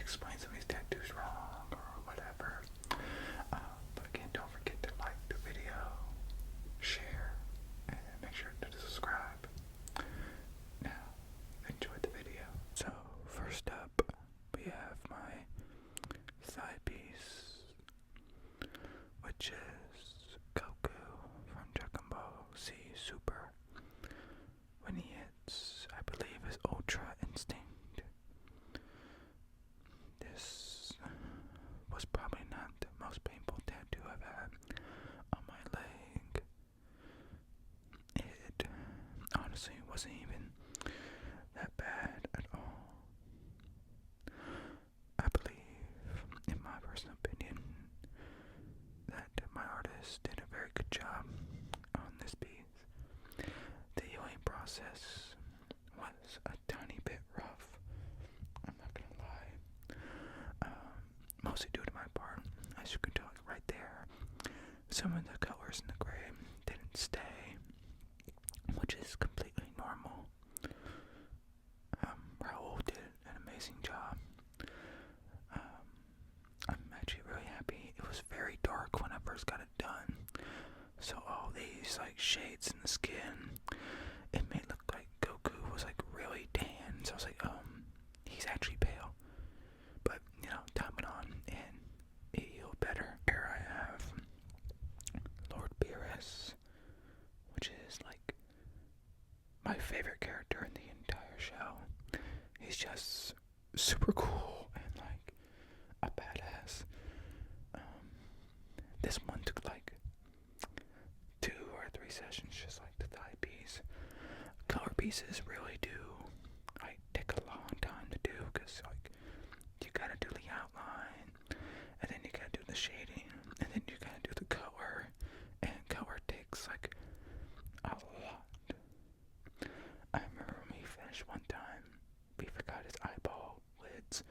explain some of these tattoos wrong or whatever. But again, don't forget to like the video, share, and make sure to subscribe. Now, enjoy the video. So, first up, we have my side piece, which is Goku from Dragon Ball Z Super, when he hits, I believe, his Ultra Instinct. This was probably not the most painful tattoo I've had on my leg. It honestly wasn't even that bad at all. I believe, in my personal opinion, that my artist did a very good job on this piece. The healing process was a tiny bit rough, I'm not gonna lie. Mostly due to my part. As you can tell right there, some of the colors in the gray didn't stay, which is completely normal. Raul did an amazing job. I'm actually really happy. It was very dark when I first got it done, so all these like shades in the skin, it made it look like Goku was like really tan. So I was like, he's actually pale. But you know, time went on and it healed better. Here I have Lord Beerus, which is like my favorite character in the entire show. He's just super cool and like a badass. This one took like 2 or 3 sessions, just like the thigh piece. Color pieces really do like take a long time to do, because like you gotta do the outline, and then you gotta do the shading, and then you gotta do the color, and color takes like a lot. I remember when we finished one time, we forgot his eyeball lids,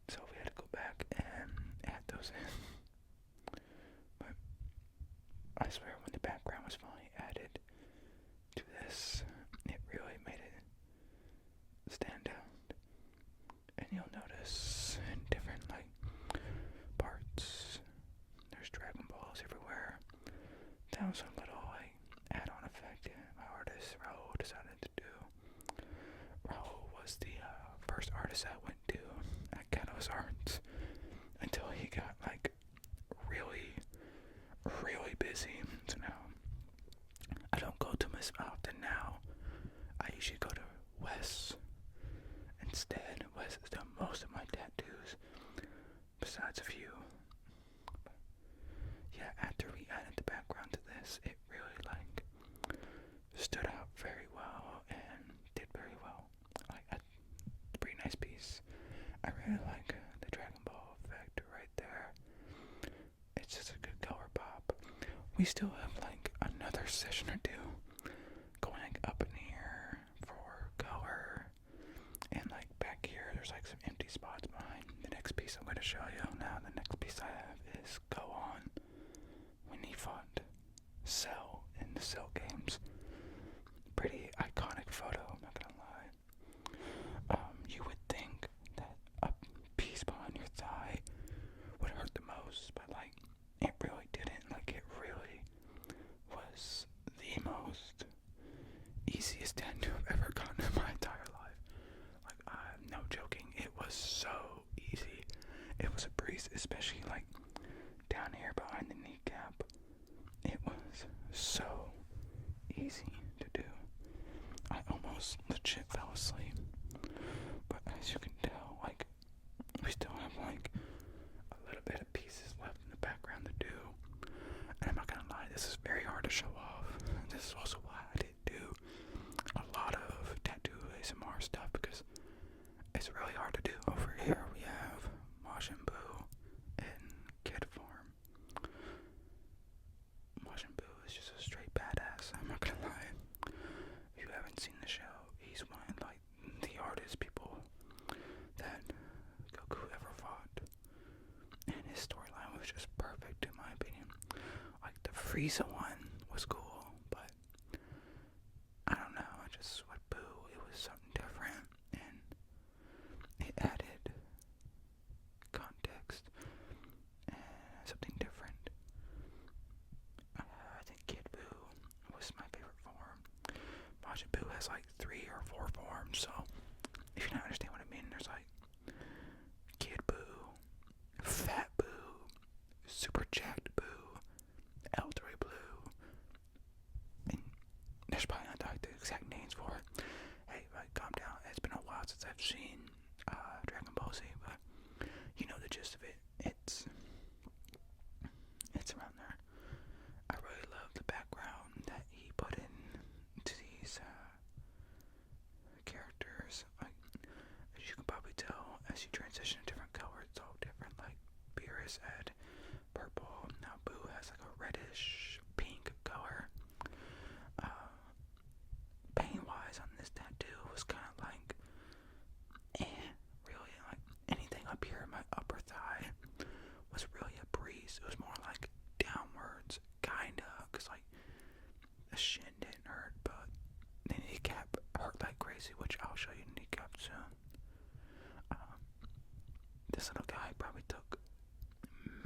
so we had to go back and add those in. But I swear, when the background was finally added to this, it really made it stand out. And you'll notice in different like parts, there's Dragon Balls everywhere. That was a little like add-on effect my artist Raul decided to do. Raul was the first artist I went to at Ghetto's Arts until he got like really busy. So now I don't go to him as often now. I usually go to Wes instead. Wes has done most of my tattoos, besides a few. But yeah, after we added the background to this, it really like stood out very well and did very well. Like a pretty nice piece. I really like the Dragon Ball effect right there. It's just a good color pop. We still have like another session or two going up in here for color, and like back here there's like some empty spots behind the next piece I'm going to show you. Now the next piece I have is Go On, when he fought Cell in the Cell games. Pretty iconic photo, I'm not gonna lie. You would think that a piece behind your thigh would hurt the most, but like it really didn't. Like it really was the most easiest tattoo I've ever gotten in my entire life. Like I'm no joking, it was so easy. It was a breeze, especially like down here behind the kneecap. It was so easy to do. I almost legit fell asleep. But as you can tell, like we still have like a little bit of pieces left in the background to do. And I'm not gonna lie, this is very hard to show off. This is also why I didn't do a lot of tattoo ASMR stuff, because it's really hard to do. Over here we have Majin Buu in Kid Farm. Majin Buu is just a straight badass, I'm not gonna lie. If you haven't seen the show, he's one of like the hardest people that Goku ever fought. And his storyline was just perfect in my opinion. Like the Frieza one was cool, but I don't know, just with Buu, it was something different, and it added lower forms. So if you don't understand what I mean, there's like Kid Boo, Fat Boo, Super Jacked Boo, L3 Blue, and there's probably not like the exact names for it. Hey, like, calm down. It's been a while since I've seen Dragon Ball Z, but you know the gist of it. It's around there. I really love the background that he put into these characters. Like, as you can probably tell, as you transition to different colors, it's all different. Like Beerus had purple. Now Boo has like a reddish pink color. Paint-wise on this tattoo was kind of like, really, like anything up here in my upper thigh was really a breeze. It was more like downwards, kinda, cause like the shin didn't hurt, but the kneecap hurt like crazy, which I'll show you the kneecap soon. This little guy probably took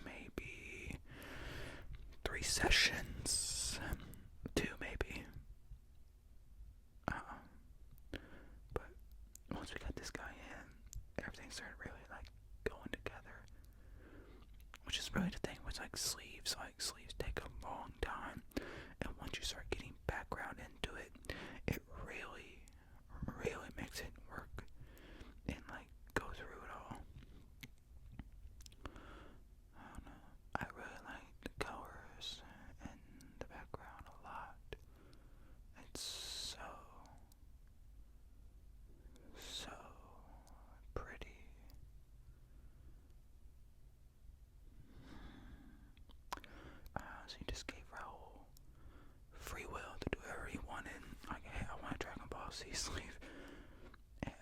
maybe 3 sessions, 2 maybe. But once we got this guy in, everything started really like going together. Which is really the thing with like sleeves. Like sleeves take a long time, and once you start getting background into it, it really, really makes it work and like go through it all. I don't know. I really like the colors and the background a lot. It's so pretty. So you just gave Raul free will to do whatever he wanted. Like, hey, I want a Dragon Ball Z sleeve, and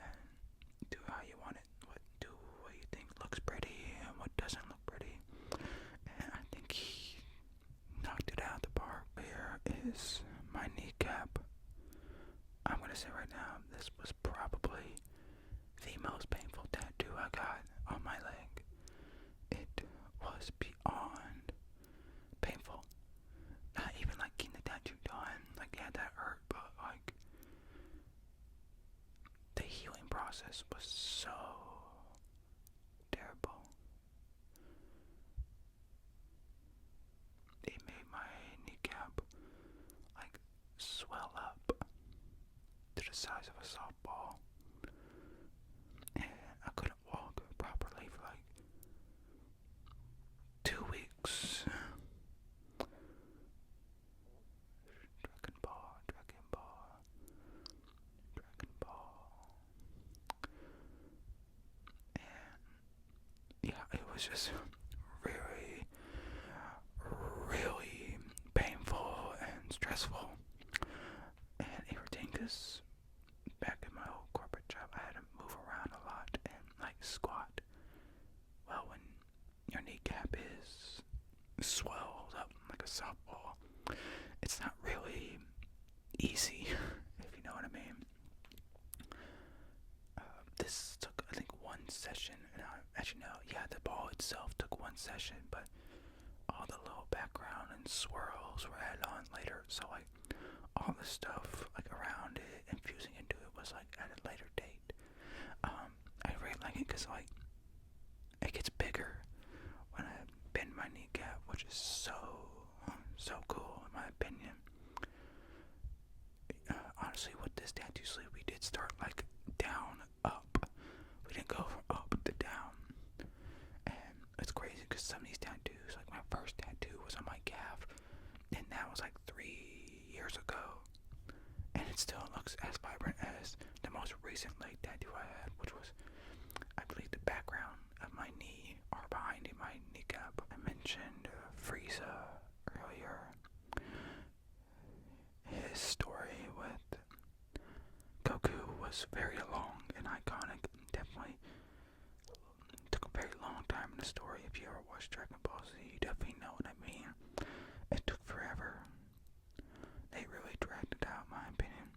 do how you want it. Do what you think looks pretty and what doesn't look pretty. And I think he knocked it out of the park. Here is my kneecap. I'm gonna say right now, this was probably the most painful tattoo I got on my leg. It was beyond painful. Not even like getting the tattoo done, like yeah, that hurt, but like the healing process was so terrible. It made my kneecap like swell up to the size of a softball, and I couldn't walk properly for like 2 weeks. Dragon Ball. And yeah, it was just really, really painful and stressful and irritating, because back in my old corporate job, I had to move around a lot and like squat. Well, when your kneecap is swelled up like a softball, it's not really easy, if you know what I mean. This took, I think, 1 session, and actually no, yeah, the ball itself took 1 session, but all the little background and swirls were added on later, so like all the stuff like around it, infusing into it, was like at a later date. I really like it because like it gets bigger when I bend my kneecap, which is so cool in my opinion. Honestly, with this tattoo sleeve, we did start like down, up. We didn't go from up to down. And it's crazy because some of these tattoos, like my first tattoo was on my calf, and that was like 3 years ago. And it still looks as vibrant as the most recent leg tattoo I had, which was, I believe, the background of my knee, or behind my kneecap. I mentioned Frieza earlier. His story with Goku was very long and iconic. Definitely took a very long time in the story. If you ever watched Dragon Ball Z, you definitely know what I mean. It took forever. They really dragged it out, in my opinion.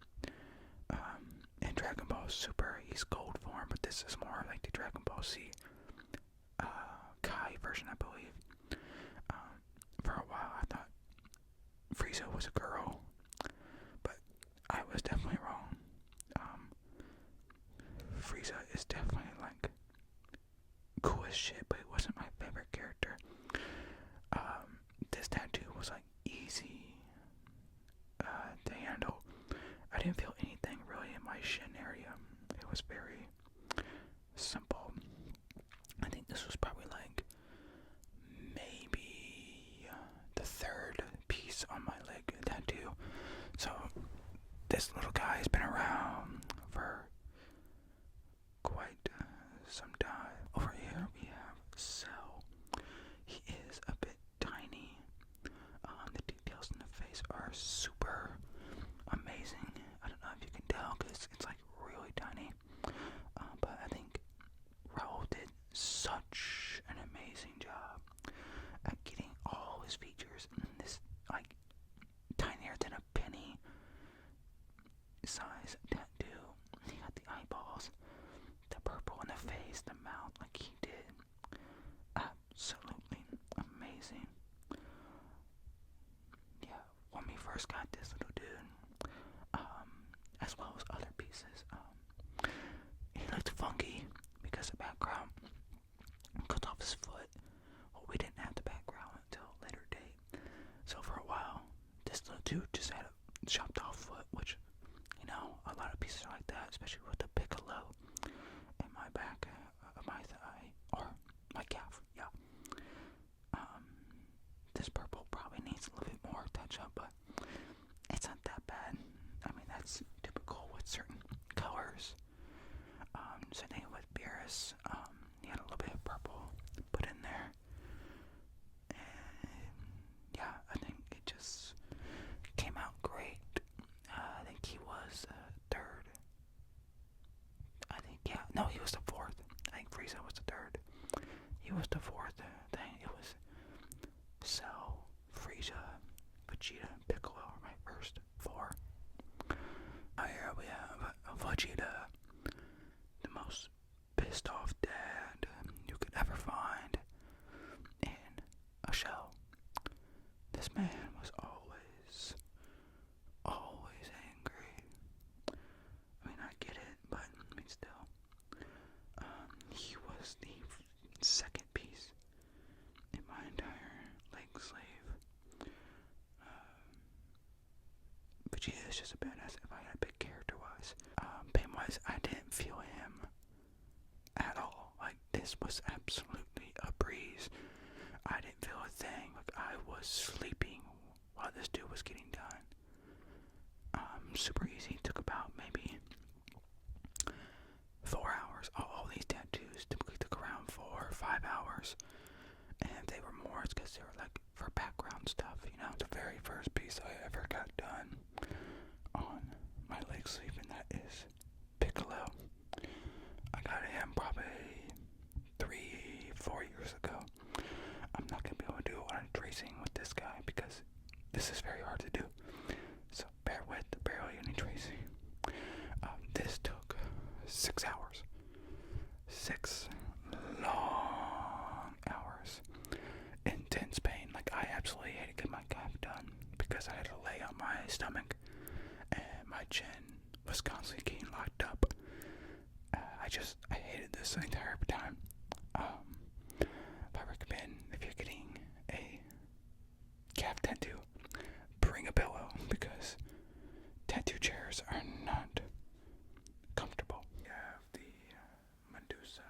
In Dragon Ball Super, he's gold form, but this is more like the Dragon Ball Z Kai version, I believe. For a while, I thought Frieza was a girl, but I was definitely wrong. Frieza is definitely like cool as shit, but it wasn't my favorite character. This tattoo was like easy to handle. I didn't feel anything really in my shin area. It was very simple. I think this was probably like maybe the third piece on my leg tattoo. So this little guy has been around for quite some time. Over here we have Cell. He is a bit tiny. The details in the face are super amazing. I don't know if you can tell because it's like really tiny. But I think Raul did such an amazing job at getting all his features in this like tinier than a penny size tattoo. He got the eyeballs, the purple in the face, the mouth, like he did. Absolutely amazing. Yeah, when we first got this little dude, as well as other pieces, he looked funky because the background cut off his foot. Well, we didn't have the background until a later date. So for a while, this little dude just had a chopped off foot, which, you know, a lot of pieces are like that, especially with the Piccolo in my back of my thigh, or my calf, yeah. This purple probably needs a little bit more touch up, but it's not that bad. I mean, that's typical with certain colors. Same thing with Beerus. He had a little bit of purple put in there. And yeah, I think it just came out great. I think he was third. No, he was the fourth. I think Frieza was the third. He was the fourth thing. It was Cell, Frieza, Vegeta, and Piccolo are my first four. Here we have Vegeta, the most pissed off dad you could ever find in a show. This man was always angry. I mean, I get it, but I mean, still. He was the second piece in my entire leg sleeve. Vegeta is just a badass if I had a big character-wise. Pain-wise, I didn't feel him at all. Like, this was absolutely a breeze. I didn't feel a thing. Like, I was sleeping while this dude was getting done. Super easy. Took about maybe 4 hours. All these tattoos typically took around 4 or 5 hours. And if they were more, it's because they were like for background stuff, you know. The very first piece I ever got done on my leg sleeve, and that is Piccolo. I got him probably 3-4 years ago. I'm not going to be able to do a lot of tracing with this guy because this is very hard to do. So bear with barely any tracing. This took 6 hours. 6 long hours. Intense pain. Like, I absolutely hated getting my calf done because I had to lay on my stomach and my chin was constantly getting locked up. I hated this the entire time. I recommend if you're getting a calf tattoo, bring a pillow because tattoo chairs are not comfortable. You have the Medusa.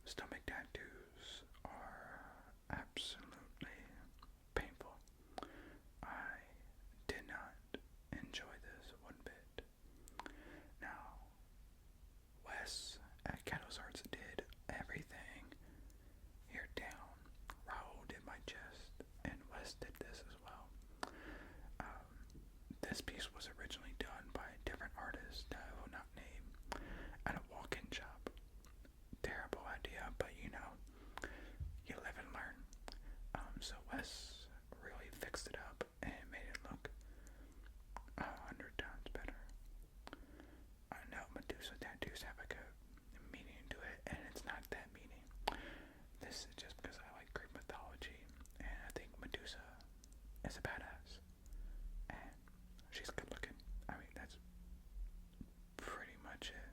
Stomach tattoos are absolutely painful. I did not enjoy this one bit. Now, Wes at Cato's Arts did everything here down. Raul did my chest, and Wes did this as well. This piece was originally done by a different artist that I will not name at a walk-in shop. Terrible idea, but you know, you live and learn. So Wes really fixed it up and made it look 100 times better. I know Medusa tattoos have like a meaning to it, and it's not that meaning. This is just because I like Greek mythology, and I think Medusa is a badass, and she's good looking. I mean, that's pretty much it.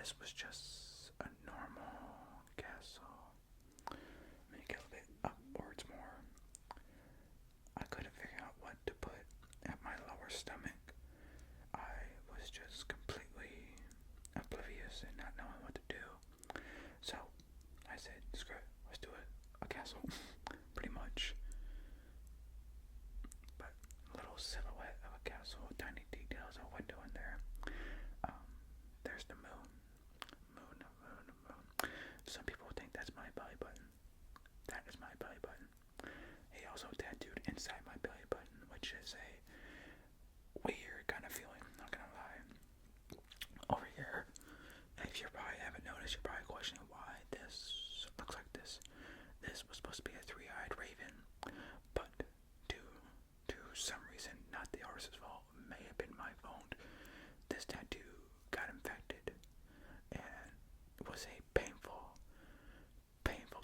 this was just a normal castle. Make it a bit upwards more. I couldn't figure out what to put at my lower stomach. I was just completely oblivious and not knowing what to do. So I said, screw it, let's do it. A castle, pretty much. But a little silhouette of a castle, tiny details, a window in there. There's the moon. Moon. Some people think that's my belly button. That is my belly button. He also tattooed inside my belly button, which is a weird kind of feeling, not gonna lie. Over here, if you probably haven't noticed, you're probably questioning why this looks like this. This was supposed to be a three-eyed raven, but due to some reason, not the artist's fault, may have been my fault, this tattoo got infected, and it was a painful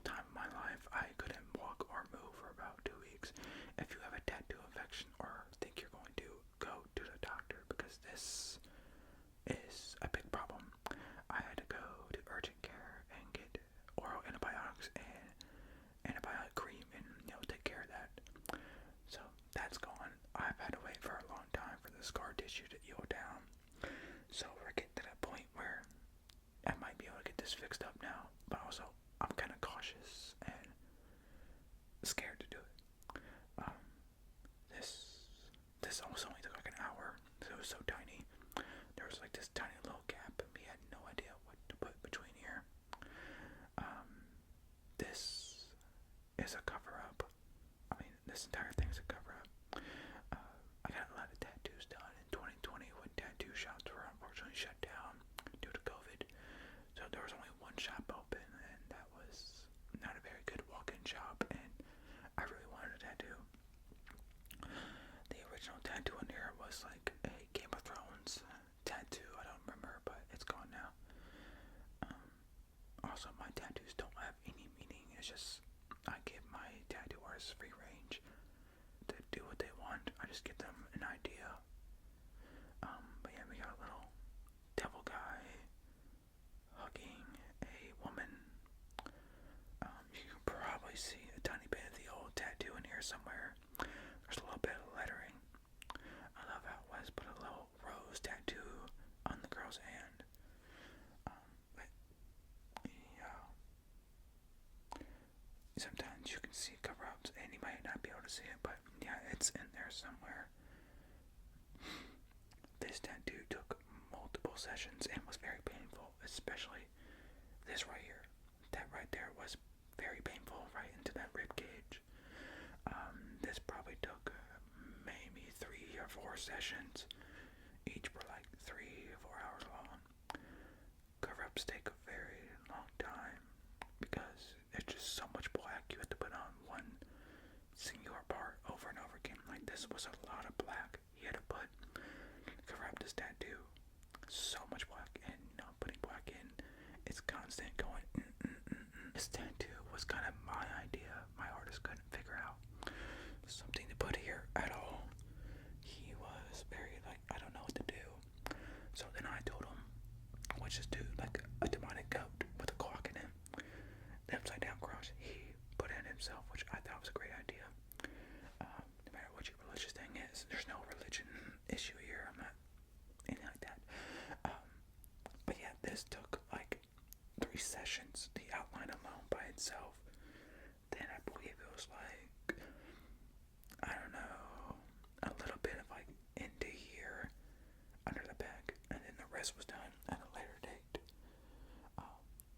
time in my life. I couldn't walk or move for about 2 weeks. If you have a tattoo infection or think you're going to, go to the doctor, because this is a big problem. I had to go to urgent care and get oral antibiotics and antibiotic cream and, take care of that. So that's gone. I've had to wait for a long time for the scar tissue to heal down. So we're getting to that point where I might be able to get this fixed up now, but also I'm kind of cautious and scared to do it. This almost only took like an hour, so it was so tiny. There was like this tiny little gap, and we had no idea what to put between here. This is a cover-up. I mean, this entire thing is a cover-up. I got a lot of tattoos done in 2020 when tattoo shops were unfortunately shut down due to COVID. So there was only one shop open, and that was not a very good walk-in shop, and I really wanted a tattoo. The original tattoo in here was like a Game of Thrones tattoo. I don't remember, but it's gone now. Also, my tattoos don't have any meaning. It's just I give my tattoo artists free range to do what they want. I just give them an idea. But yeah, we got a little devil guy hugging a woman. You can probably see a tiny bit of the old tattoo in here somewhere. There's a little bit of lettering. I love how it was put a little rose tattoo on the girl's hand. But yeah, sometimes you can see cover-ups and you might not be able to see it, but yeah, it's in there somewhere. This tattoo took multiple sessions and was very painful, especially this right here. That right there was very painful, right into that rib cage. This probably took maybe 3 or 4 sessions. Each were like 3 or 4 hours long. Cover-ups take a very long time because there's just so much black you have to put on one singular part over and over again. Like, this was a lot of black he had to put to cover up this tattoo. So much black, and putting black in, it's constant going. This tattoo was kind of my idea. My artist couldn't figure out something to put here at all. He was very like, I don't know what to do. So then I told him, let's just do like a demonic goat with a clock in him. The upside down cross he put in himself, which I thought was a great idea. No matter what your religious thing is, there's no religion issue here. I'm not anything like that. But yeah, this took like 3 sessions, the outline alone by itself. Then I believe it was like, I don't know, a little bit of like into here under the back, and then the rest was done at a later date.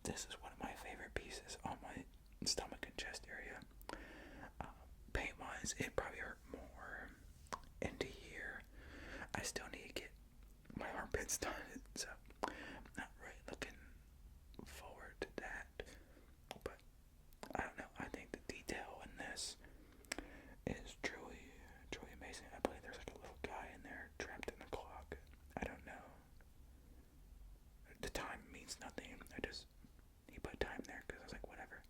This is one of my favorite pieces on my stomach and chest area. Paint wise, it probably hurt more into here. I still need to get my armpits done, so not really looking forward to that. But I don't know, I think the detail in this is truly amazing. I believe there's like a little guy in there trapped in the clock. I don't know. The time means nothing. He put time there because I was like, whatever.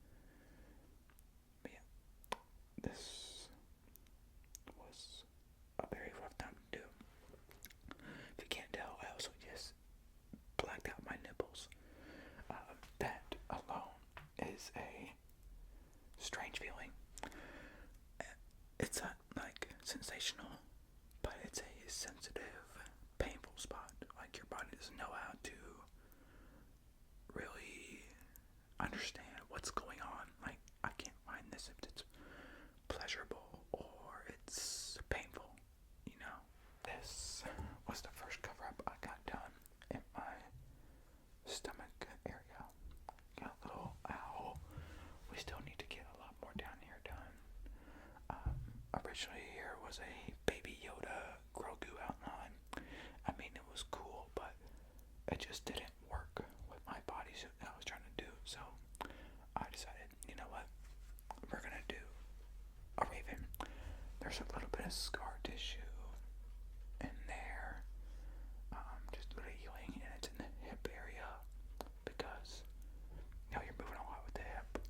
But yeah, this was a very rough time to do. If you can't tell, I also just sensational, but it's a sensitive, painful spot. Like, your body doesn't know how to really understand what's going on. Like, I can't find this if it's pleasurable or it's painful, you know. This was the first cover-up I got done in my stomach area. Got a little owl. We still need to get a lot more down here done. Originally here was a Baby Yoda Grogu outline. I mean, it was cool, but it just didn't work with my bodysuit that I was trying to do. So I decided, you know what, we're gonna do a raven. There's a little bit of scar tissue in there, just a little healing, and it's in the hip area because, you know, you're moving a lot with the hip.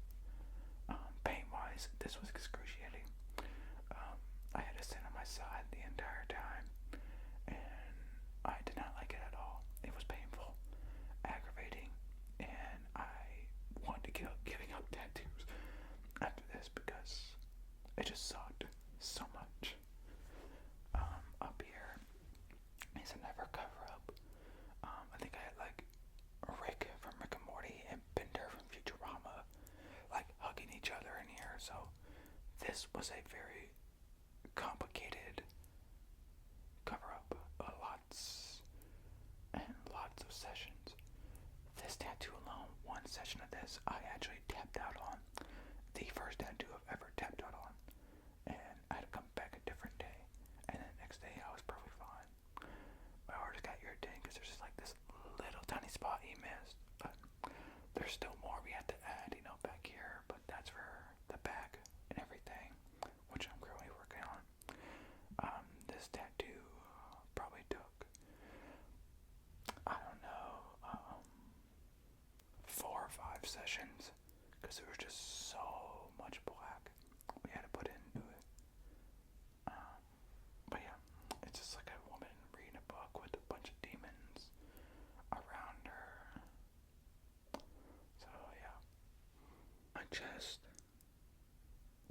Pain-wise, this was excruciating. I had to sit on my side the entire time, and I did not like it at all. It was painful, aggravating, and I wanted to give up giving up tattoos after this because it just sucked so much. Up here is another cover-up. I think I had like Rick from Rick and Morty and Bender from Futurama like hugging each other in here, so this was a very complicated cover-up. Lots and lots of sessions. This tattoo alone, one session of this, I actually tapped out on. The first tattoo I've ever tapped out on. And I had to come back a different day. And then the next day I was perfectly fine. My artist got irritated because there's just like this little tiny spot he missed. But there's still more we have to add, you know, back here. But that's for the back and everything, which I'm currently working on. This tattoo probably took, I don't know, 4 or 5 sessions because there was just so much black we had to put into it. But yeah, it's just like a woman reading a book with a bunch of demons around her. So yeah, my chest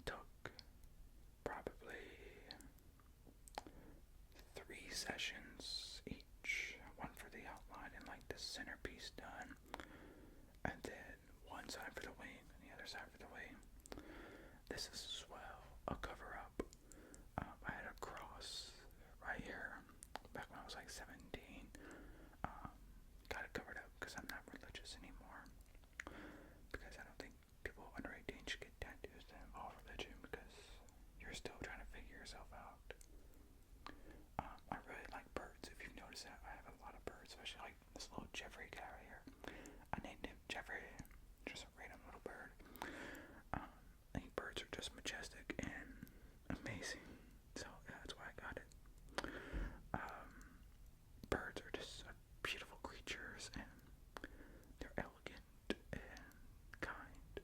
took probably 3 sessions each. One for the outline and like the centerpiece done, and then one side for the wing and the other side for the wing. This is as well a cover-up. I had a cross right here back when I was like 17. Got it covered up because I'm not religious anymore. Because I don't think people under 18 should get tattoos that involve religion because you're still trying to figure yourself out. I really like birds. If you've noticed that, I have a lot of birds, especially like this little Jeffrey guy right here. I named him Jeffrey, just a random little bird. I think birds are just majestic and amazing, so yeah, that's why I got it. Birds are just beautiful creatures, and they're elegant and kind.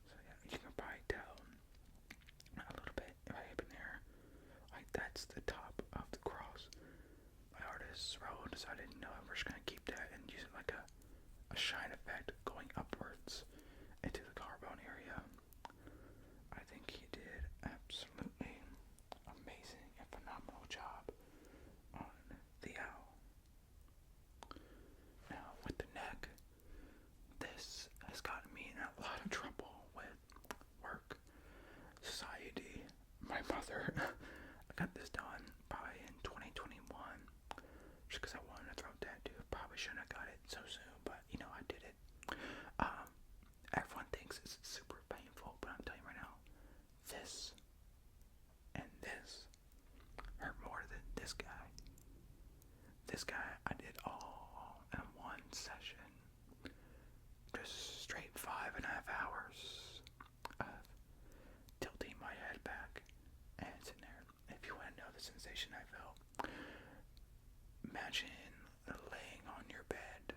So yeah, you can probably tell a little bit right up in there. Like, that's the top of the cross. My artist Raul decided, no, we're just gonna keep that and use it like a shine effect going upwards into the collarbone area. I think he did absolutely amazing and phenomenal job on the owl. Now with the neck, this has gotten me in a lot of trouble with work, society, my mother. I got this done probably in 2021 just because I wanted to throw a tattoo. Probably shouldn't have got it so soon, but you know, I did it. Everyone thinks it's super painful, but I'm telling you right now, this and this hurt more than this guy. This guy I did all in one session. Just straight 5.5 hours of tilting my head back and sitting there. If you want to know the sensation I felt, imagine laying on your bed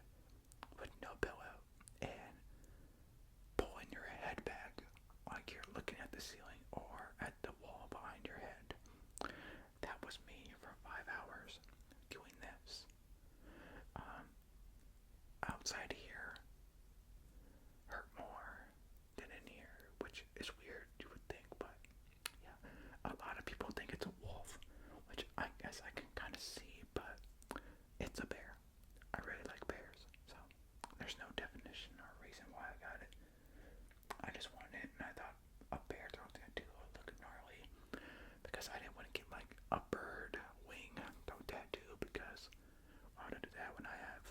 with no pillow and pulling your head back like you're looking at the ceiling or at the wall behind your head. That was me for 5 hours doing this. Outside here hurt more than in here, which is weird, you would think, but people think it's a wolf, which I guess I can kind of see, but it's a bear. I really like bears, so there's no definition or reason why I got it. I just wanted it, and I thought a bear throat tattoo would look gnarly, because I didn't want to get like a bird wing throat tattoo, because why would I do that when I have,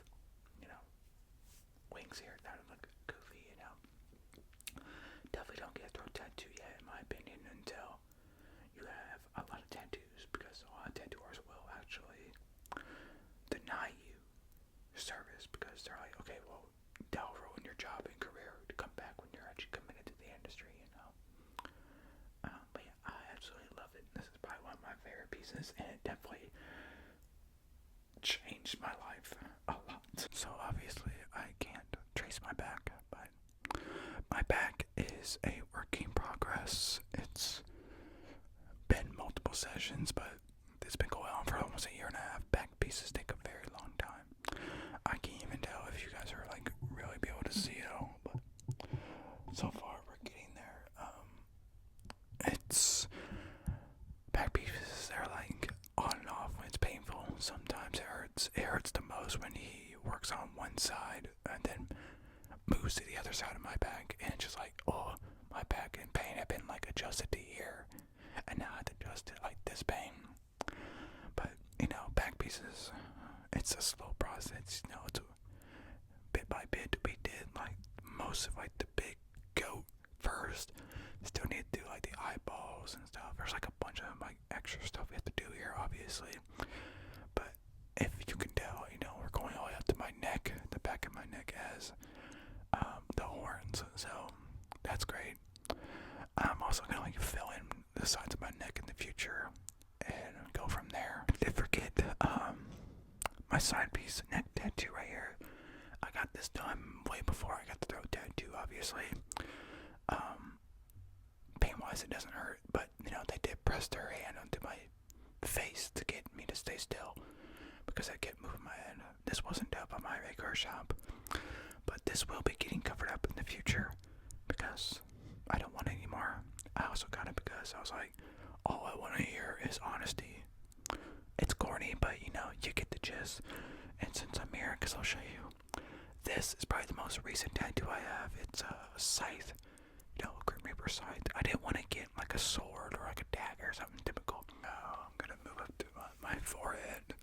wings here? That would look goofy, Definitely don't get a throat tattoo yet, in my opinion, until you have a lot of tattoos, because a lot of tattooers will actually deny you service, because they're like, okay, well, that'll ruin your job and career to come back when you're actually committed to the industry, But yeah, I absolutely love it. This is probably one of my favorite pieces, and it definitely changed my life a lot. So obviously, I can't trace my back, but my back is a work in progress. It's been multiple sessions, but it's been going on for almost a year and a half. Back pieces take a very long time. I can't even tell if you guys are like really be able to see it all, but so far we're getting there. It's back pieces. They're like on and off when it's painful. Sometimes it hurts. It hurts the most when he works on one side and then moves to the other side of my back, and it's just like, oh, my back and pain have been like adjusted to here, and now I have to adjust it like this pain. But back pieces, it's a slow process. It's bit by bit. We did like most of like the big goat first. Still need to do like the eyeballs and stuff. There's like a bunch of like extra stuff we have to do here, obviously. But if you can tell, we're going all the way up to my neck. The back of my neck has the horns, so that's great. I'm also gonna like fill in the sides of my neck in the future and go from there. I did forget my side piece neck tattoo right here. I got this done way before I got the throat tattoo, obviously. Pain wise it doesn't hurt, but they did press their hand onto my face to get me to stay still, because I kept moving my head. This wasn't done by my regular shop, but this will be getting covered up in the future, because I don't want it anymore. I also got it because I was like, all I want to hear is honesty. It's corny, but you get the gist. And since I'm here, because I'll show you, this is probably the most recent tattoo I have. It's a scythe, a Grim Reaper scythe. I didn't want to get like a sword or like a dagger or something typical. Now I'm gonna move up to my forehead.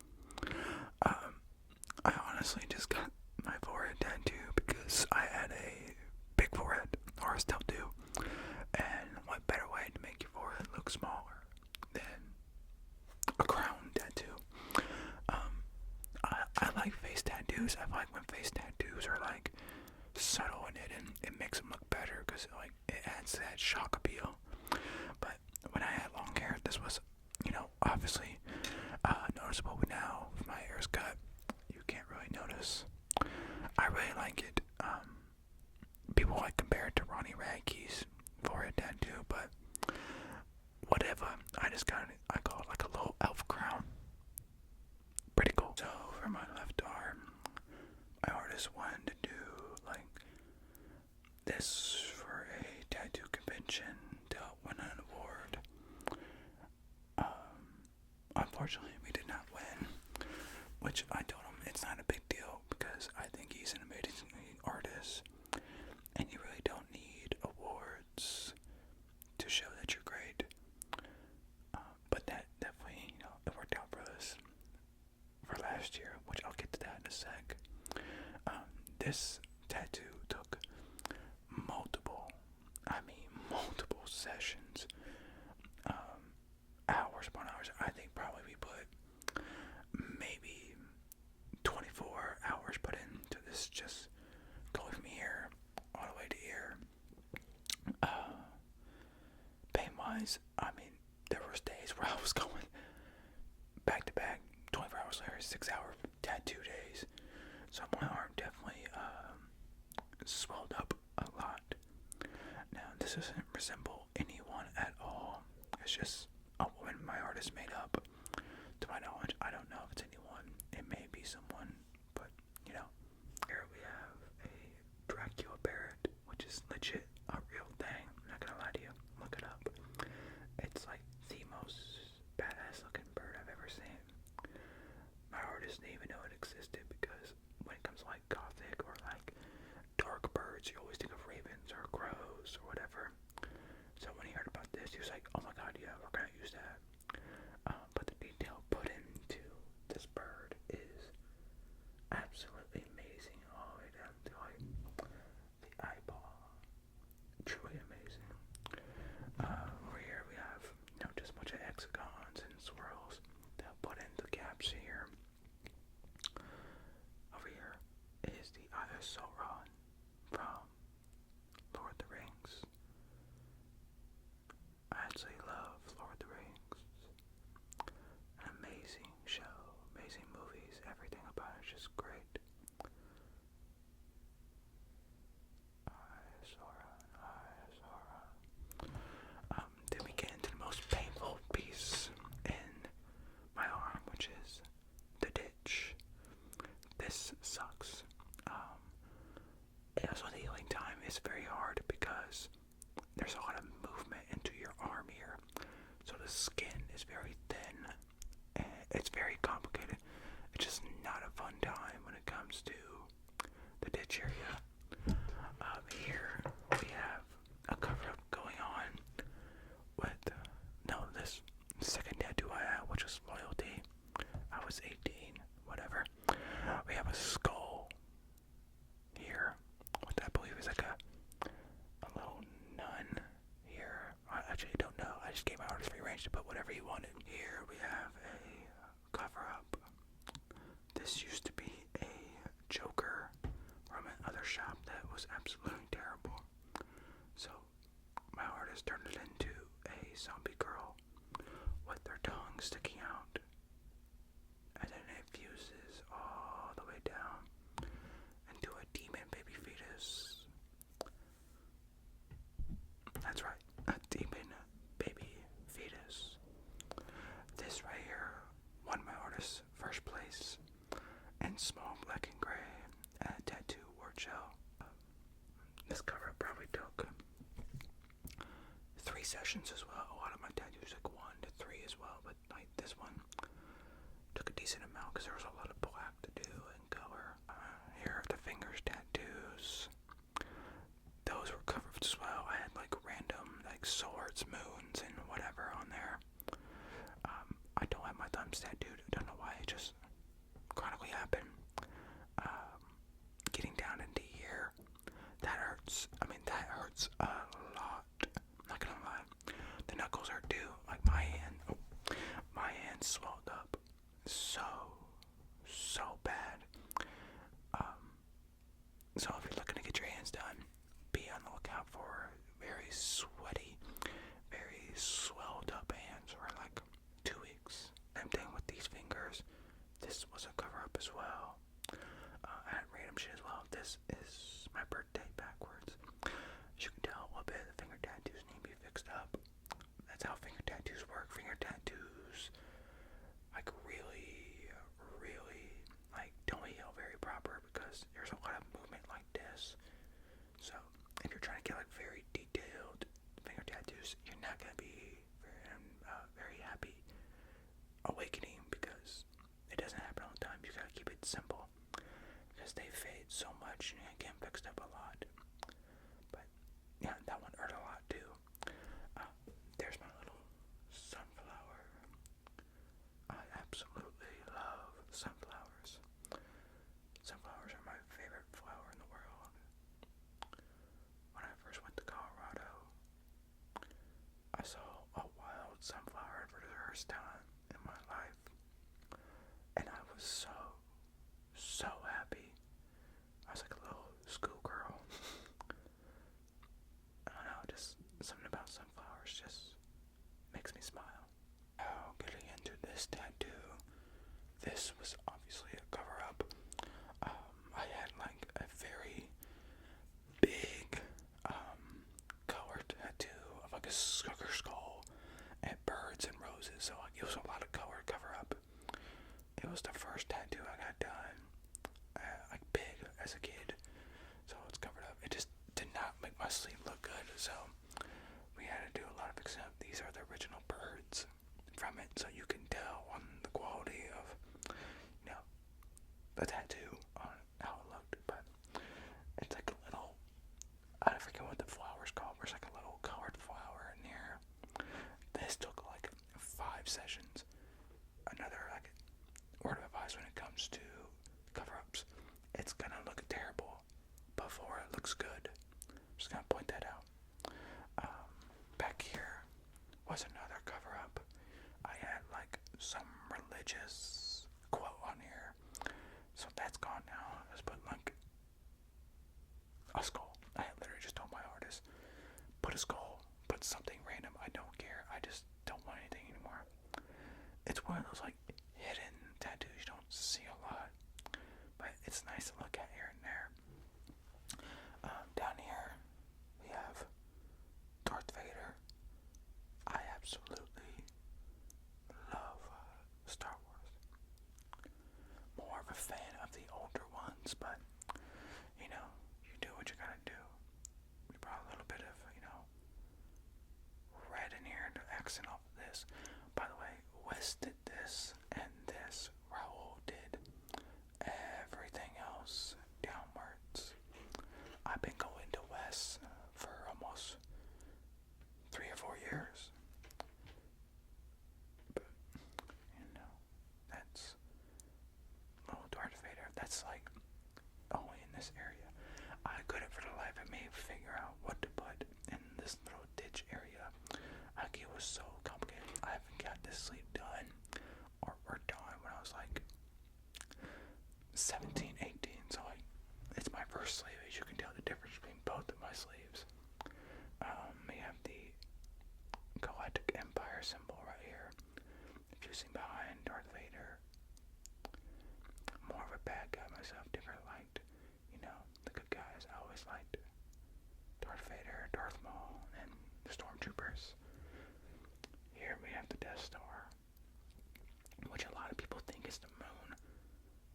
I honestly just got my forehead tattoo because I had a big forehead, or I still do. And what better way to make your forehead look smaller than a crown tattoo? I like face tattoos. I like when face tattoos are like subtle in it, and it makes them look better, because it adds that shock appeal. But when I had long hair, this was, obviously noticeable. But now with my hair is cut, you can't really notice. I really like it. People like compare it to Ronnie Radke's forehead tattoo, but whatever. I just got it. I call it like a little elf crown. Pretty cool. So for my left arm, my artist wanted to do like this for a tattoo convention to win an award. Unfortunately, we did not win, which I told him it's not a big deal, because I think he's an amazing artist, and you really don't need awards to show that you're great. But that definitely, it worked out for us for last year, which I'll get to that in a sec. This tattoo took multiple sessions, hours upon hours. I think probably we put maybe 24 hours put into this, just going from here all the way to here. Pain wise, there was days where I was going back to back, 24 hours later, 6-hour tattoo days. So my arm definitely swelled up a lot. Now this doesn't resemble anyone at all. It's just a woman my artist made up. To my knowledge, I don't know if it's anyone. It may be someone, but Here we have a Dracula parrot, which is legit a real thing. I'm not gonna lie to you. Look it up. It's like the most He was like, oh my god, yeah, we're gonna use that. But the detail put into this bird is absolutely amazing, all the way down to like the eyeball. Truly amazing. Over here we have, just a bunch of hexagons and swirls that put in the gaps here. Over here is the Eye of Sauron from Lord of the Rings. I absolutely love Lord of the Rings. An amazing show, amazing movies, everything about it is just great. Eye of Sauron, Eye of Sauron. Then we get into the most painful piece in my arm, which is the ditch. This sucks. Also, the healing time is very hard because there's a lot of movement into your arm here, so the skin is very thin, and it's very complicated. It's just not a fun time when it comes to the ditch area. Here we have a cover-up going on with, this second tattoo I had, which was loyalty. I was 18, whatever. We have a skull here, which I believe is like a little nun here. I actually don't know. I just gave my artist free range to put whatever he wanted. Here we have a cover-up. This used to be a Joker from another shop that was absolutely terrible. So my artist turned it into a zombie girl with their tongue sticking out, and then it fuses all the way down into a demon baby fetus. That's right, a demon baby fetus. This right here won my artist first place in small black and gray at a tattoo award show. This cover probably took 3 sessions as well. A lot of my tattoos like 1 to 3 as well, but like this one took a decent amount because there was a lot of black to do and color. Here are the fingers tattoos. Those were covered as well. I had like random like swords, moons, and whatever on there. I don't have my thumbs tattooed. I don't know why. It just chronically happened. Getting down into here, that hurts. I mean, that hurts a lot. I'm not gonna lie. The knuckles hurt too. Like my hand swelled up so bad. So if you're looking to get your hands done, be on the lookout for very sweaty, very swelled up hands for like 2 weeks. Same thing with these fingers. This was a cover up as well. I had random shit as well. This is my birthday backwards. As you can tell a little bit, the finger tattoos need to be fixed up. That's how finger tattoos work. Finger tattoos like really like don't heal very proper because there's a lot of movement like this. So if you're trying to get like very detailed finger tattoos, you're not gonna be very happy awakening because it doesn't happen all the time. You gotta keep it simple because they fade so much and get fixed up a lot. But yeah, that one hurt a lot too. There's my little sunflower. I absolutely love sunflowers. Sunflowers are my favorite flower in the world. When I first went to Colorado, I saw a wild sunflower for the first time in my life, and I was so happy. I was like a little schoolgirl. I don't know, just something about sunflowers just makes me smile. Now, getting into this tattoo, this was obviously a cover-up. I had like a very big color tattoo of like a sugar skull and birds and roses, so like it was a lot of color cover-up. It was the first tattoo I got done like big as a kid, so it's covered up. It just did not make my sleeve look good, so we had to do a lot of fixing up. These are the original birds from it, so you can tell on the quality of the tattoo on how it looked. But it's like a little, I forget what the flower's called, there's like a little colored flower in here. sessions. Another like word of advice when it comes to cover-ups: it's gonna look terrible before it looks good. Just gonna point that out. Back here was another cover-up. I had like some religious quote on here, so that's gone now. Let's put like a skull. I literally just told my artist, put a skull, put something random. I don't care. I just don't want anything anymore. It's one of those like hidden tattoos you don't see a lot, but it's nice to look at here and there. Down here we have Darth Vader. I absolutely love Star Wars. More of a fan of the older ones, but you know, you do what you gotta do. We brought a little bit of, red in here to accent off of this. By the way, Wes did this and this. Raul did everything else downwards. I've been going to Wes for almost 3 or 4 years. But, that's little Darth Vader. That's like only in this area. I couldn't for the life of me figure out what to put in this little ditch area. Like, it was so complicated. I haven't got this sleeve done or done when I was like 17, 18. So like, it's my first sleeve. As you can tell the difference between both of my sleeves. We have the Galactic Empire symbol right here. If you see behind Darth Vader, more of a bad guy myself. Never liked, the good guys. I always liked Darth Vader, Darth Maul, and the Stormtroopers. Here we have the Death Star, which a lot of people think is the moon.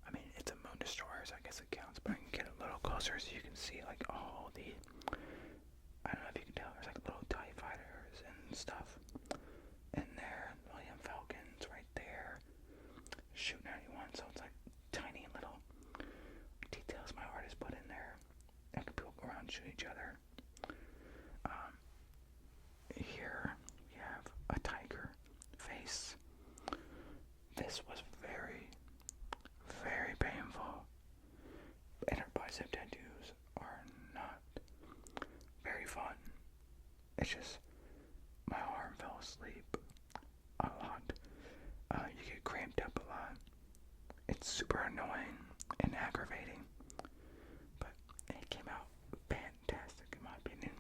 I mean, it's a moon destroyer, so I guess it counts, but I can get a little closer so you can see like all the, I don't know if you can tell, there's like little TIE fighters and stuff in there. Millennium Falcons right there, shooting at anyone, so it's like tiny little details my artist put in there. And people go around and shoot each other. Here we have a tiger face. This was very, very painful. Inner bicep tattoos are not very fun. It's just my arm fell asleep a lot. You get cramped up a lot. It's super annoying and aggravating, but it came out fantastic in my opinion.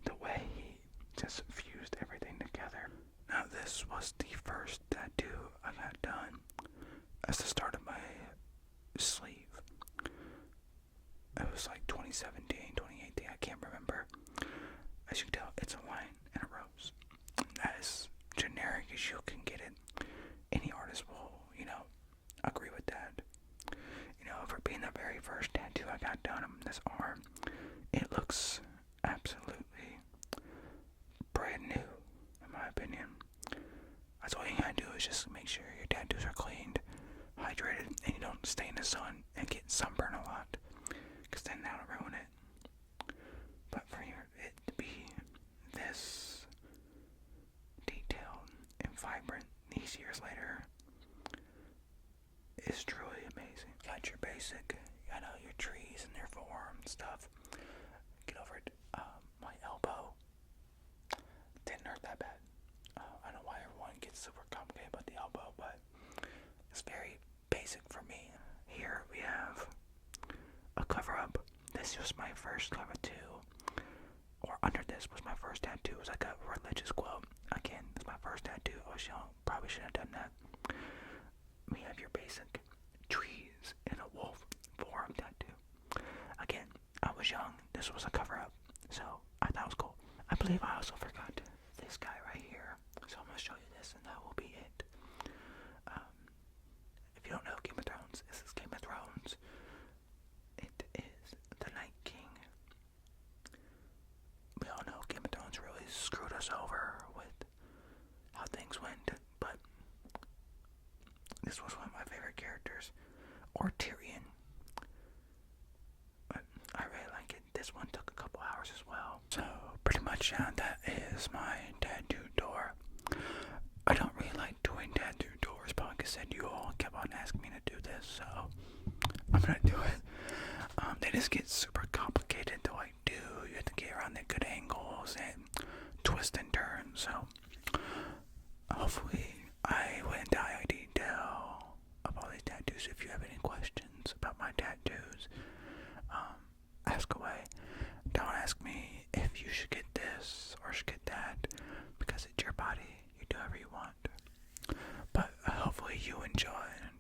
The way he just fused everything together. Now this was the first tattoo I got done as the start of my sleeve. It was like 2017, 2018, I can't remember. As you can tell, it's a line and a rose. As generic as you can get it. Any artist will, agree with that. For being the very first tattoo I got done on this arm, it looks absolutely brand new, in my opinion. That's all you gotta do is just make sure your tattoos are cleaned, hydrated, and you don't stay in the sun and get sunburned a lot, because then that'll ruin it. But for it to be this detailed and vibrant these years later is truly amazing. Got your basic, your trees and their form and stuff. Get over it. My elbow didn't hurt that bad. I don't know why everyone gets super complicated about the elbow, but it's very basic for me. Here we have a cover-up. This was my first tattoo, or under this was my first tattoo. It was like a religious quote. Again, it's my first tattoo. I was young, probably shouldn't have done that. We have your basic trees in a wolf form tattoo. Again, I was young. This was a cover-up, so I thought it was cool. I believe I also forgot this guy right here, so I'm gonna show you this, and that will be it. If you don't know Game of Thrones, this is Game of Thrones. It is the Night King. We all know Game of Thrones really screwed us over with how things went, but this was one of my favorite characters. Or Tyrion. But I really like it. This one took a couple hours as well. So pretty much that is my tattoo door. I don't really I said, you all kept on asking me to do this, so I'm gonna do it. They just get super complicated to like do. You have to get around the good angles and twist and turn. So hopefully I went into detail of all these tattoos. If you have any questions about my tattoos, ask away. Don't ask me if you should get this or should get that, because it's your body. You do whatever you want. But hopefully you enjoy it.